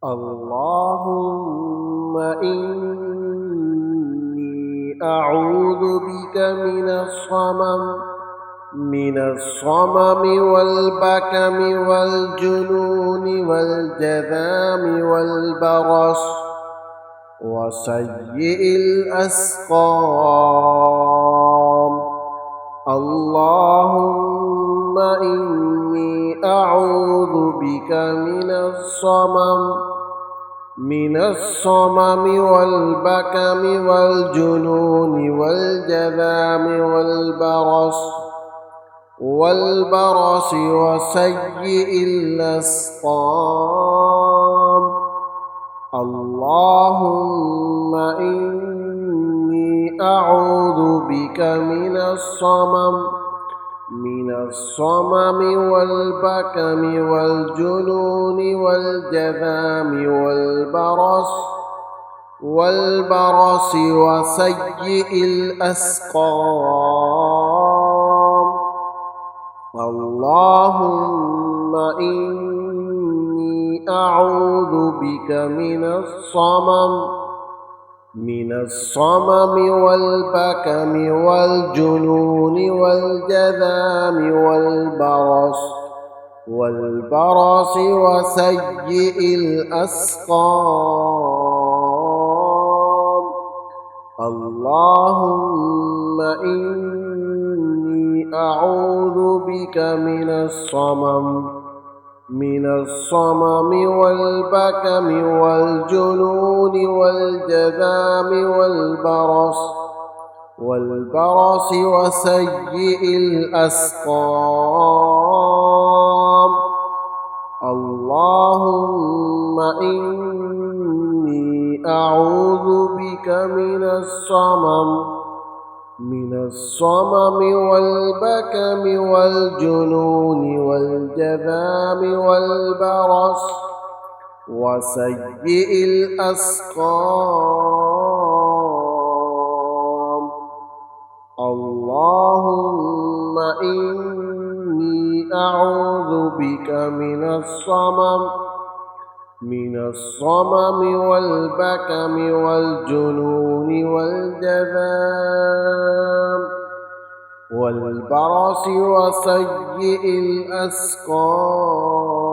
اللهم إني أعوذ بك من الصمم والبكم والجنون والجذام والبرص وسيء الأسقام. اللهم إني أعوذ بك من الصمم والبكم والجنون والجذام والبرص وسيء الأسقام. اللهم إني أعوذ بك من الصمم والبكم والجنون والجذام والبرص وسيء الأسقام. اللهم إني أعوذ بك من الصمم والبكم والجنون والجذام والبرص وسيء الأسقام. اللهم إني أعوذ بك من الصمم والبكم والجنون والجذام والبرص وسيء الأسقام. اللهم إني أعوذ بك من الصمم والبكم والجنون والجذام والبرص وسيء الأسقام. اللهم إني أعوذ بك من الصمم والبكم والجنون والجذام والبرص وسيء الأسقام.